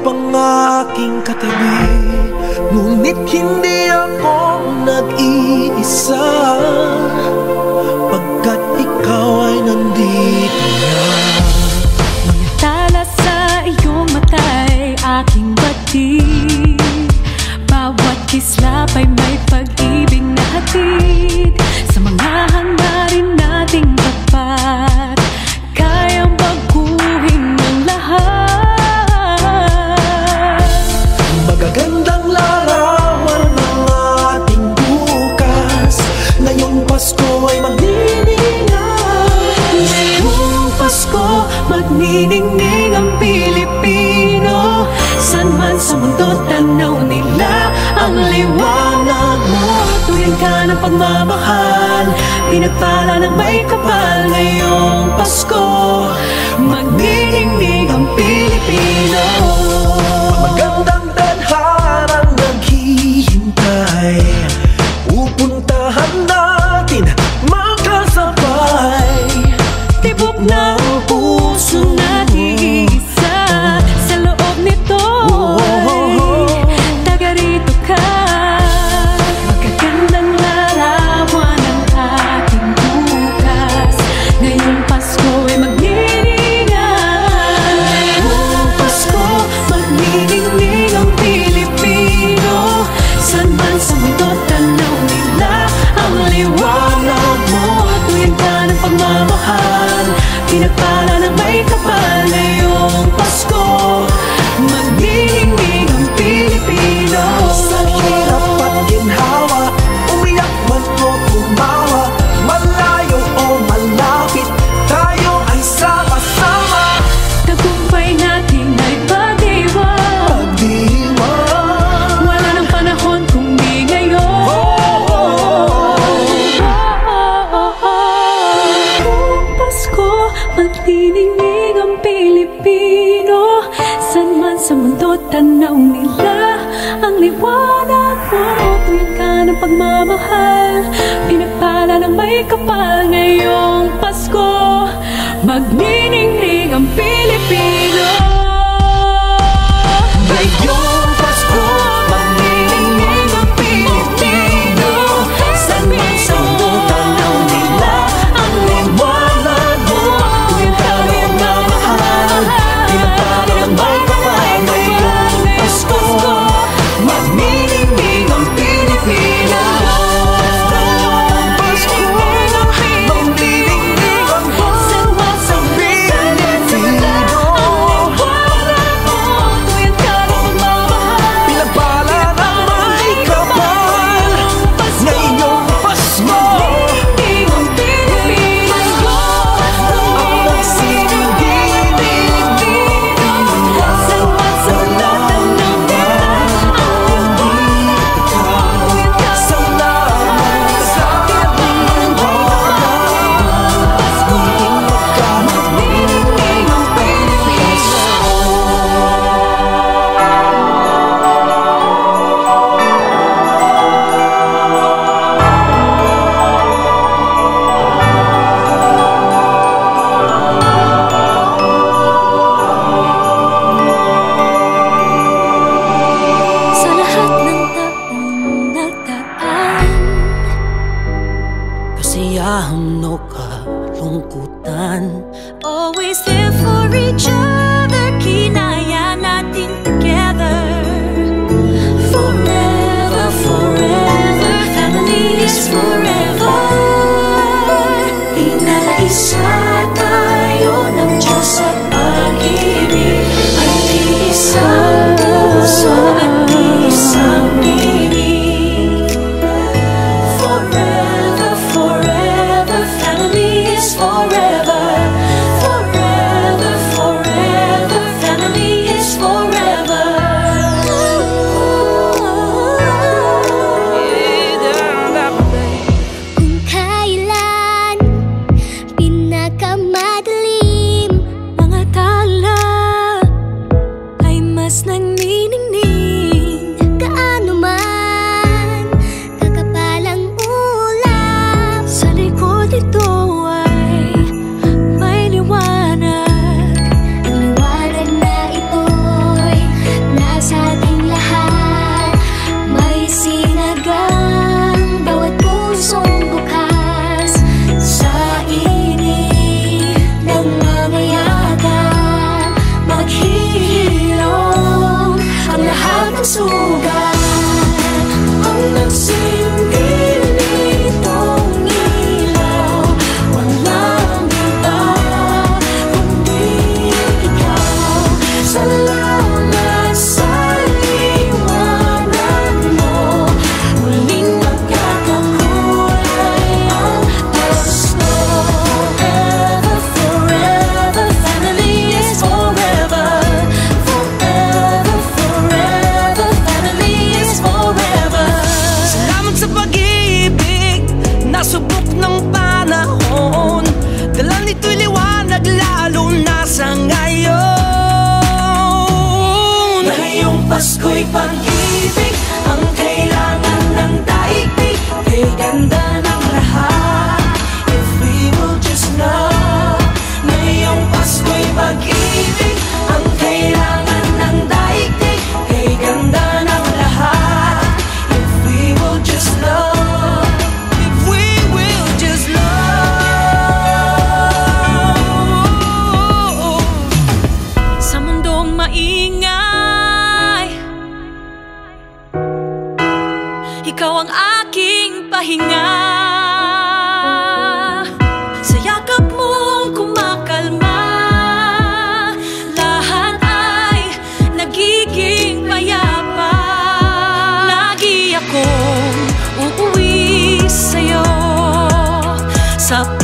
pang aking katabi, ngunit hindi ako nag-iisa, pagkat ikaw ay nandito na. Mga tala sa iyong mata'y aking batid, bawat kislap ay may pag-ibig na hatid. Sa mga hangarin nating tapat, kayang baguhin ng lahat. Magagandang larawan ng ating bukas, ngayong Pasko ay magniningning. Ngayong Pasko, magniningning ang Pilipino. San man sa mundo, tanaw nila ang liwanag mo. Tuwing ka ng pagmamahal, pinagpala ng may kapal. Ngayong Pasko, magniningning ang Pilipino. Magandang tadharang naghihintay, pupuntahan natin magkasabay. Tibok ng puso natin isa, sa loob nito taga rito ka. Magagandang larawan ng ating bukas, ngayong Pasko ay magniningay. Ngayong Pasko, magniningning ang Pilipino. San man sa mundo, tanaw nila ang liwanag mo. Tuwing ka ng pagmamahal, pinagpala ng may kapal. Ngayong Pasko, magniningning ang Pilipino. Sa hirap at ginhawa, umiyak man o tumawa, malayo o malapit, tayo ay sama-sama. Tagumpay natin ay pag-iwan, Pag-iwan, wala nang panahon kung di ngayon. Ngayong Pasko, magniningning ang Pilipino. San man sa mundo, tanaw nila ang liwanag mo. Tuwing ka ng pagmamahal, pinagpala ng may kapal. Ngayong Pasko, magniningning ang Pilipino. ngayong Pasko, magniningning ang Pilipino. San man sa mundo, tanaw nila ang liwanag mo. Tuwing ka ng pagmamahal, pinagpala ng may kapal. Ngayong Pasko, magniningning ang Pilipino. Ngayong Pasko, magniningning ang kasiyahan o kalungkutan. Always there for each other, kinaya natin together. Forever, forever, family is forever. Inaisa tayo ng Diyos at pag-ibig, ay iisang puso at isang bibig. Forever, forever, family is forever. Forever, forever, family is forever. Kung kailan pinakamadilim, Mga tala ay mas nagniningning. gaano Pasko'y pag-ibig ang kailangan ng daigdig. Kay ganda ng lahat, if we will just love. Ngayong Pasko'y pag-ibig ang kailangan ng daigdig. Kay ganda ng lahat, if we will just love. If we will just love. Sa mundong maingay, ikaw ang aking pahinga. Sa yakap mong kumakalma, lahat ay nagiging payapa. Lagi akong uuwi sa'yo sa